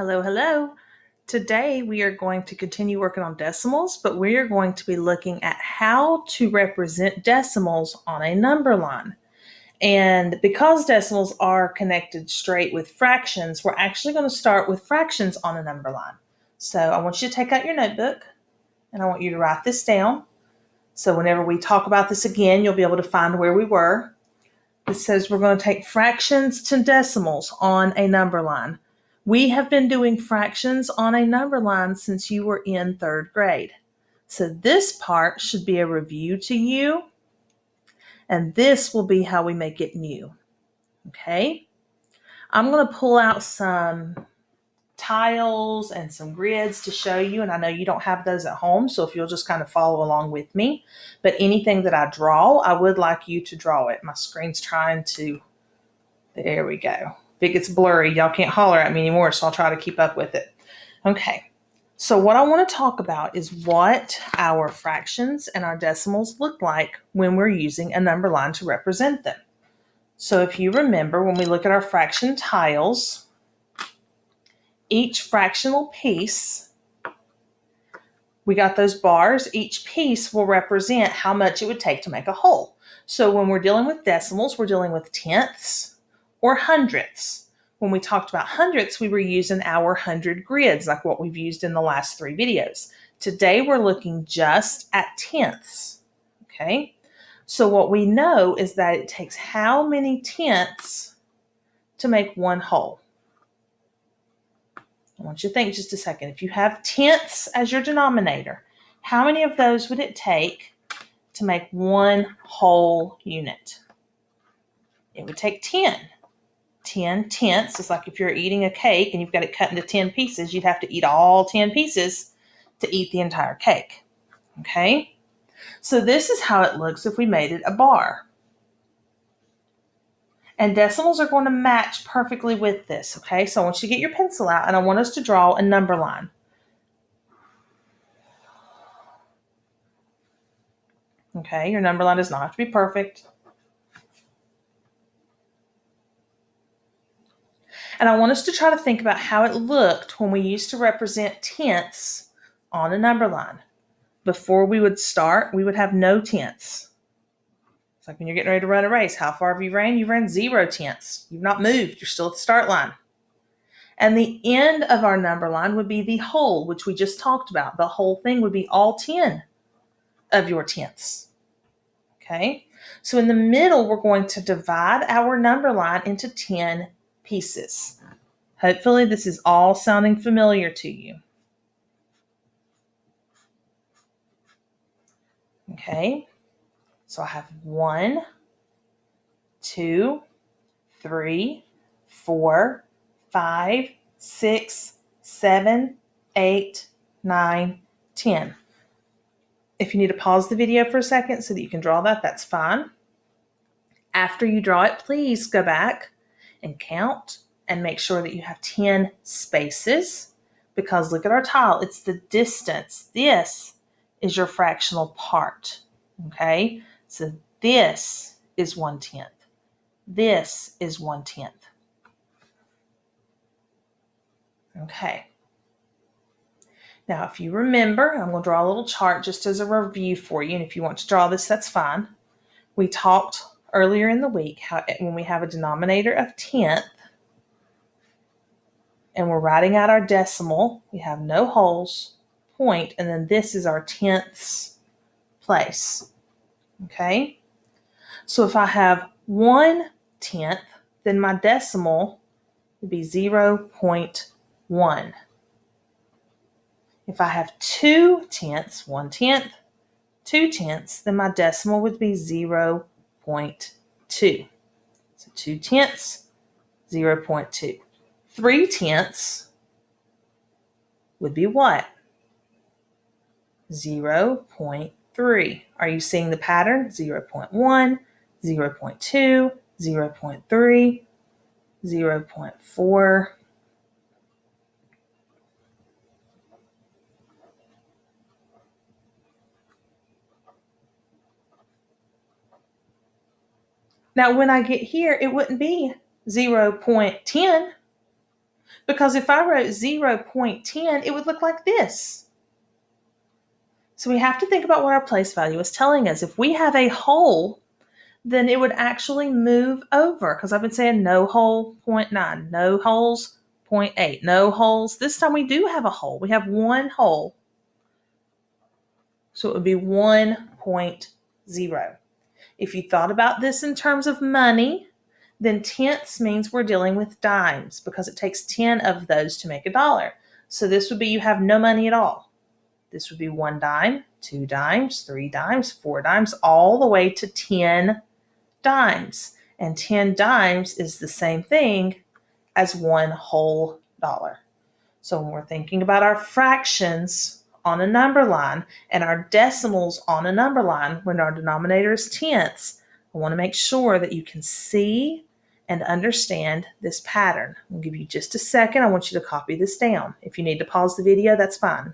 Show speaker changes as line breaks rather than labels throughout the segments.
Hello, hello. Today we are going to continue working on decimals, but we are going to be looking at how to represent decimals on a number line. And because decimals are connected straight with fractions, we're actually going to start with fractions on a number line. So I want you to take out your notebook and I want you to write this down. So whenever we talk about this again, you'll be able to find where we were. It says we're going to take fractions to decimals on a number line. We have been doing fractions on a number line since you were in third grade. So this part should be a review to you, and this will be how we make it new. Okay? I'm going to pull out some tiles and some grids to show you, and I know you don't have those at home, so if you'll just kind of follow along with me. But anything that I draw, I would like you to draw it. My screen's trying to, there we go. If it gets blurry, y'all can't holler at me anymore, so I'll try to keep up with it. Okay, so what I want to talk about is what our fractions and our decimals look like when we're using a number line to represent them. So if you remember, when we look at our fraction tiles, each fractional piece, we got those bars, each piece will represent how much it would take to make a whole. So when we're dealing with decimals, we're dealing with tenths or hundredths. When we talked about hundredths, we were using our 100 grids, like what we've used in the last 3 videos. Today, we're looking just at tenths, okay? So what we know is that it takes how many tenths to make one whole? I want you to think just a second. If you have tenths as your denominator, how many of those would it take to make one whole unit? It would take 10. 10 tenths. It's like if you're eating a cake and you've got it cut into 10 pieces, you'd have to eat all 10 pieces to eat the entire cake. Okay? So this is how it looks if we made it a bar. And decimals are going to match perfectly with this, okay? So I want you to get your pencil out and I want us to draw a number line. Okay, your number line does not have to be perfect. And I want us to try to think about how it looked when we used to represent tenths on a number line. Before we would start, we would have no tenths. It's like when you're getting ready to run a race. How far have you ran? You've ran 0 tenths. You've not moved. You're still at the start line. And the end of our number line would be the whole, which we just talked about. The whole thing would be all 10 of your tenths. Okay? So in the middle, we're going to divide our number line into 10 pieces. Hopefully, this is all sounding familiar to you. Okay? So I have 1, 2, 3, 4, 5, 6, 7, 8, 9, 10. If you need to pause the video for a second so that you can draw that, that's fine. After you draw it, please go back and count and make sure that you have 10 spaces, because look at our tile. It's the distance. This is your fractional part. Okay? So this is 1/10. This is 1/10. Okay. Now, if you remember, I'm going to draw a little chart just as a review for you. And if you want to draw this, that's fine. We talked earlier in the week how when we have a denominator of tenth and we're writing out our decimal, we have no holes, point, and then this is our tenths place. Okay? So if I have 1/10, then my decimal would be 0.1. If I have 2/10, 1/10, 2/10, then my decimal would be 0.2. So 2/10, 0.2. 3/10 would be what? 0.3. Are you seeing the pattern? 0.1, 0.2, 0.3, 0.4. Now, when I get here, it wouldn't be 0.10 Because if I wrote 0.10, it would look like this. So we have to think about what our place value is telling us. If we have a hole, then it would actually move over, because I've been saying no hole, 0.9, no holes, 0.8, no holes. This time we do have a hole. We have one hole. So it would be 1.0. If you thought about this in terms of money, then tenths means we're dealing with dimes, because it takes 10 of those to make a dollar. So this would be you have no money at all. This would be 1 dime, 2 dimes, 3 dimes, 4 dimes, all the way to 10 dimes. And 10 dimes is the same thing as one whole dollar. So when we're thinking about our fractions on a number line and our decimals on a number line, when our denominator is tenths, I want to make sure that you can see and understand this pattern. I'll give you just a second. I want you to copy this down. If you need to pause the video, that's fine.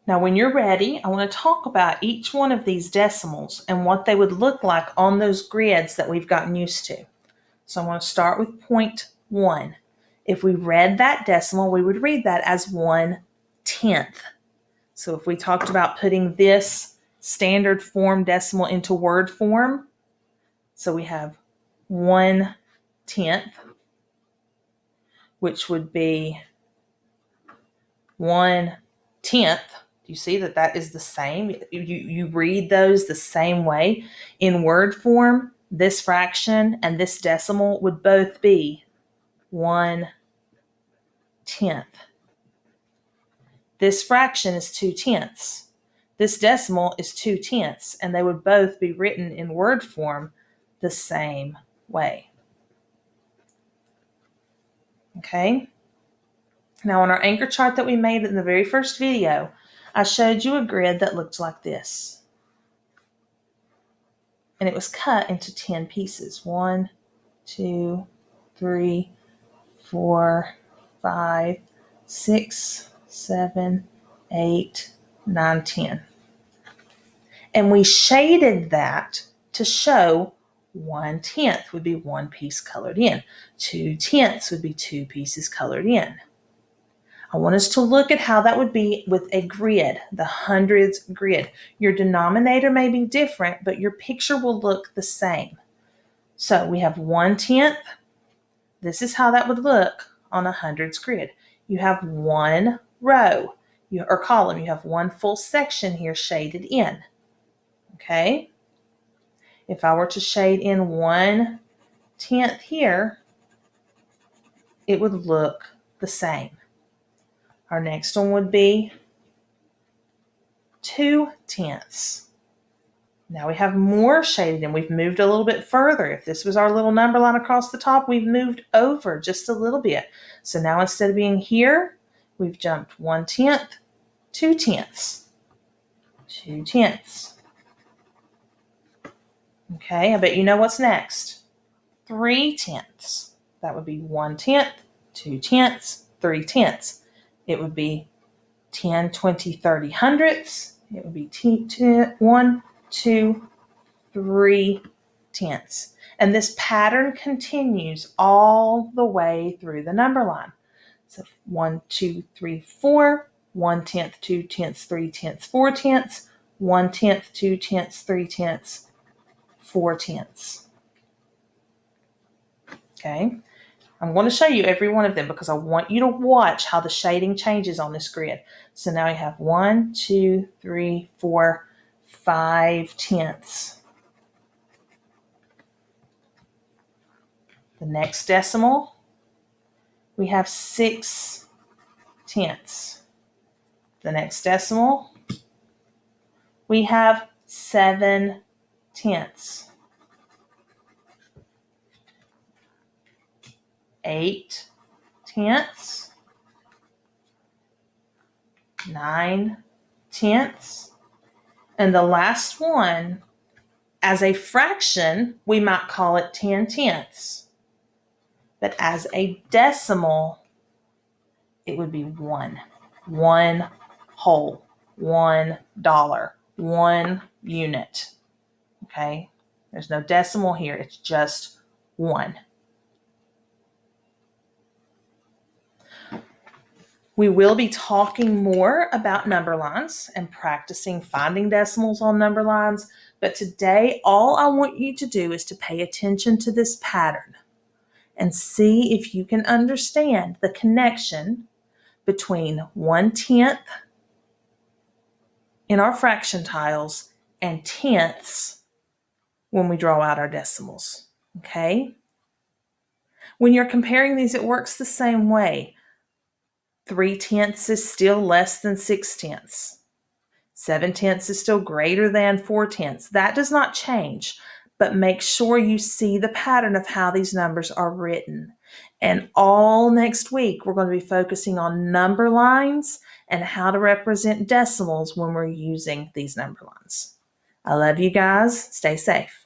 Now, when you're ready, I want to talk about each one of these decimals and what they would look like on those grids that we've gotten used to. So I want to start with 0.1. If we read that decimal, we would read that as 1/10. So if we talked about putting this standard form decimal into word form, so we have 1/10, which would be 1/10. You see that that is the same. You read those the same way. In word form, this fraction and this decimal would both be 1/10. This fraction is 2/10. This decimal is 2/10, and they would both be written in word form the same way. Okay? Now on our anchor chart that we made in the very first video, I showed you a grid that looked like this. And it was cut into 10 pieces. 1, 2, 3, 4, 5, 6, 7, 8, 9, 10. And we shaded that to show 1/10 would be one piece colored in. 2/10 would be 2 pieces colored in. I want us to look at how that would be with a grid, the hundreds grid. Your denominator may be different, but your picture will look the same. So we have 1/10. This is how that would look on a hundreds grid. You have one row or column. You have one full section here shaded in. Okay? If I were to shade in 1/10 here, it would look the same. Our next one would be 2/10. Now we have more shaded in. We've moved a little bit further. If this was our little number line across the top, we've moved over just a little bit. So now instead of being here, we've jumped 1/10, 2/10, 2/10. Okay, I bet you know what's next. 3/10. That would be 1/10, 2/10, 3/10. It would be 10, 20, 30 hundredths. It would be 1, 2, 3/10. And this pattern continues all the way through the number line. So 1, 2, 3, 4, 1/10, 2/10, 3/10, 4/10, 1/10, 2/10, 3/10, 4/10. Okay. I'm going to show you every one of them because I want you to watch how the shading changes on this grid. So now we have 1, 2, 3, 4, 5/10. The next decimal, we have 6/10. The next decimal, we have 7/10. 8/10, 9/10, and the last one, as a fraction, we might call it 10/10. But as a decimal, it would be 1. 1 whole, $1, 1 unit. Okay? There's no decimal here. It's just 1. We will be talking more about number lines and practicing finding decimals on number lines, but today all I want you to do is to pay attention to this pattern and see if you can understand the connection between 1/10 in our fraction tiles and tenths when we draw out our decimals, okay? When you're comparing these, it works the same way. 3/10 is still less than 6/10. 7/10 is still greater than 4/10. That does not change, but make sure you see the pattern of how these numbers are written. And all next week, we're going to be focusing on number lines and how to represent decimals when we're using these number lines. I love you guys. Stay safe.